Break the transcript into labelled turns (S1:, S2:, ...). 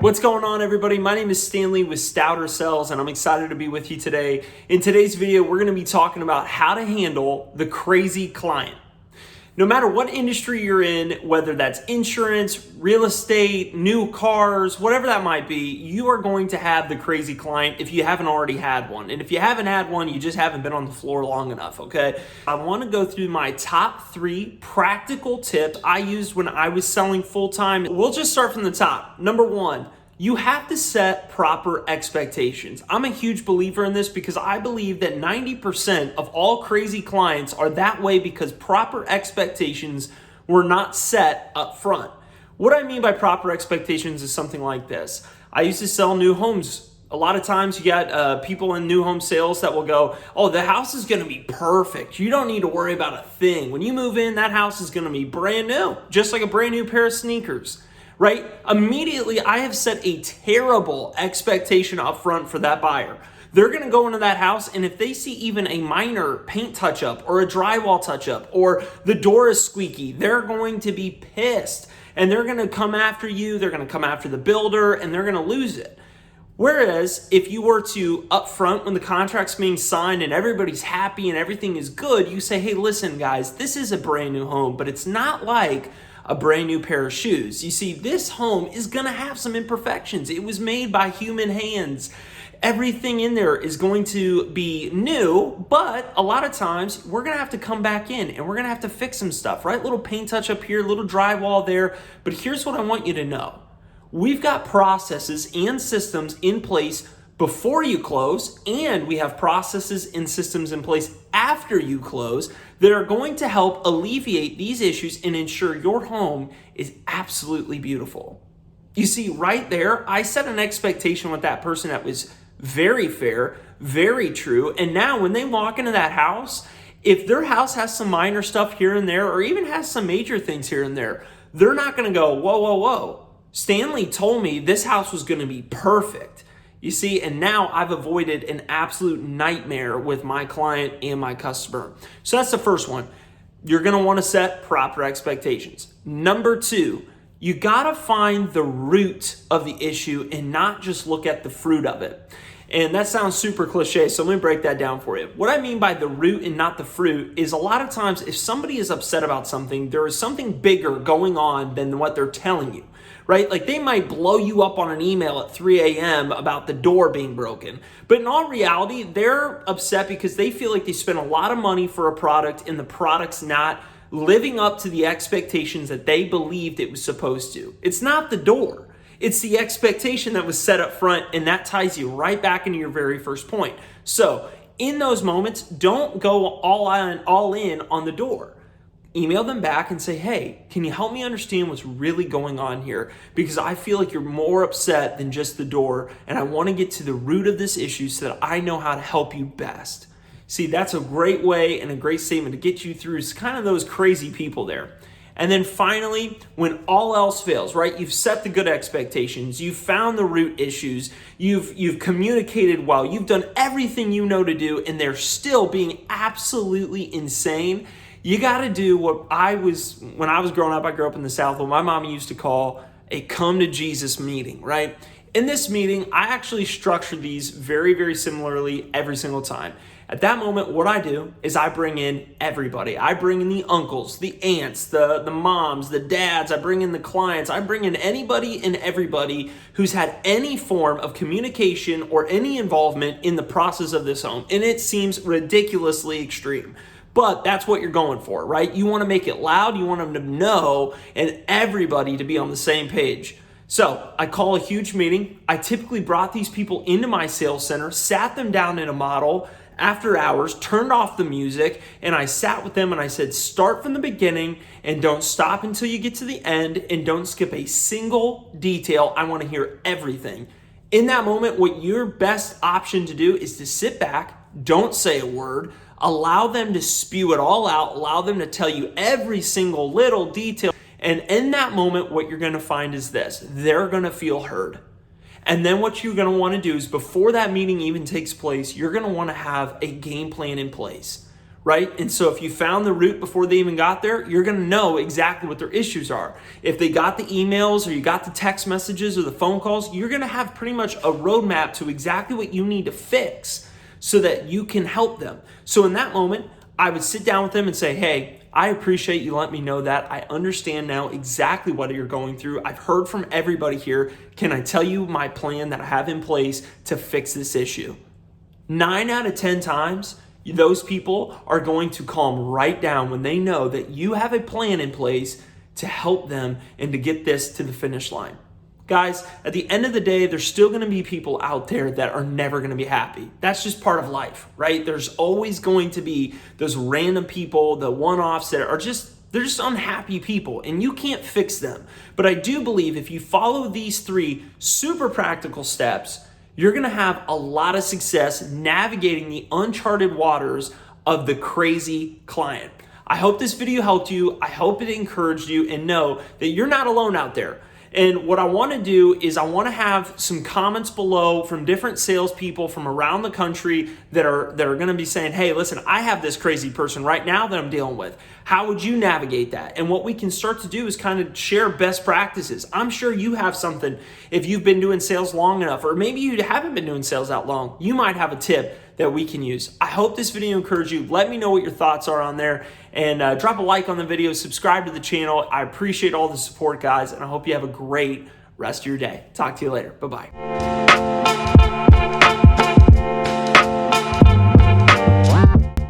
S1: What's going on, everybody? My name is Stanley with Stouter Sales, and I'm excited to be with you today. In today's video, we're going to be talking about how to handle the crazy client. No matter what industry you're in, whether that's insurance, real estate, new cars, whatever that might be, you are going to have the crazy client if you haven't already had one. And if you haven't had one, you just haven't been on the floor long enough, okay? I want to go through my top 3 practical tips I used when I was selling full-time. We'll just start from the top. Number 1. You have to set proper expectations. I'm a huge believer in this because I believe that 90% of all crazy clients are that way because proper expectations were not set up front. What I mean by proper expectations is something like this. I used to sell new homes. A lot of times you got people in new home sales that will go, oh, the house is going to be perfect. You don't need to worry about a thing. When you move in, that house is going to be brand new, just like a brand new pair of sneakers. Right? Immediately, I have set a terrible expectation up front for that buyer. They're going to go into that house, and if they see even a minor paint touch-up or a drywall touch-up or the door is squeaky, they're going to be pissed. And they're going to come after you, they're going to come after the builder, and they're going to lose it. Whereas, if you were to, up front, when the contract's being signed and everybody's happy and everything is good, you say, hey, listen, guys, this is a brand new home, but it's not like a brand new pair of shoes. You see, this home is going to have some imperfections. It was made by human hands. Everything in there is going to be new, but a lot of times we're going to have to come back in and we're going to have to fix some stuff, right? Little paint touch up here, little drywall there. But here's what I want you to know. We've got processes and systems in place before you close, and we have processes and systems in place after you close that are going to help alleviate these issues and ensure your home is absolutely beautiful. You see, right there, I set an expectation with that person that was very fair, very true, and now when they walk into that house, if their house has some minor stuff here and there, or even has some major things here and there, they're not going to go, whoa, whoa, whoa. Stanley told me this house was going to be perfect. You see, and now I've avoided an absolute nightmare with my client and my customer. So that's the first one. You're going to want to set proper expectations. Number 2, you got to find the root of the issue and not just look at the fruit of it. And that sounds super cliche, so let me break that down for you. What I mean by the root and not the fruit is a lot of times if somebody is upset about something, there is something bigger going on than what they're telling you. Right? Like they might blow you up on an email at 3 a.m. about the door being broken. But in all reality, they're upset because they feel like they spent a lot of money for a product and the product's not living up to the expectations that they believed it was supposed to. It's not the door. It's the expectation that was set up front, and that ties you right back into your very first point. So in those moments, don't go all in on the door. Email them back and say, hey, can you help me understand what's really going on here? Because I feel like you're more upset than just the door, and I want to get to the root of this issue so that I know how to help you best. See, that's a great way and a great statement to get you through kind of those crazy people there. And then finally, when all else fails, right? You've set the good expectations, you've found the root issues, you've communicated well, you've done everything you know to do, and they're still being absolutely insane. You got to do what when I was growing up, I grew up in the South, what my mom used to call a come to Jesus meeting, right? In this meeting, I actually structure these very, very similarly every single time. At that moment, what I do is I bring in everybody. I bring in the uncles, the aunts, the moms, the dads. I bring in the clients. I bring in anybody and everybody who's had any form of communication or any involvement in the process of this home. And it seems ridiculously extreme. But that's what you're going for, right? You want to make it loud, you want them to know, and everybody to be on the same page. So I call a huge meeting. I typically brought these people into my sales center, sat them down in a model after hours, turned off the music, and I sat with them and I said, start from the beginning and don't stop until you get to the end and don't skip a single detail. I want to hear everything. In that moment, what your best option to do is to sit back, don't say a word, allow them to spew it all out, allow them to tell you every single little detail. And in that moment, what you're going to find is this. They're going to feel heard. And then what you're going to want to do is before that meeting even takes place, you're going to want to have a game plan in place. right? And so if you found the root before they even got there, you're gonna know exactly what their issues are. If they got the emails or you got the text messages or the phone calls, you're gonna have pretty much a roadmap to exactly what you need to fix so that you can help them. So in that moment, I would sit down with them and say, hey, I appreciate you letting me know that. I understand now exactly what you're going through. I've heard from everybody here. Can I tell you my plan that I have in place to fix this issue? 9 out of 10 times, those people are going to calm right down when they know that you have a plan in place to help them and to get this to the finish line. Guys, at the end of the day, there's still gonna be people out there that are never gonna be happy. That's just part of life, right? There's always going to be those random people, the one-offs that are they're just unhappy people, and you can't fix them. But I do believe if you follow these 3 super practical steps, you're gonna have a lot of success navigating the uncharted waters of the crazy client. I hope this video helped you. I hope it encouraged you, and know that you're not alone out there. And what I want to do is I want to have some comments below from different salespeople from around the country that are going to be saying, hey, listen, I have this crazy person right now that I'm dealing with. How would you navigate that? And what we can start to do is kind of share best practices. I'm sure you have something if you've been doing sales long enough, or maybe you haven't been doing sales that long. You might have a tip that we can use. I hope this video encouraged you. Let me know what your thoughts are on there, and drop a like on the video, subscribe to the channel. I appreciate all the support, guys, and I hope you have a great rest of your day. Talk to you later. Bye-bye.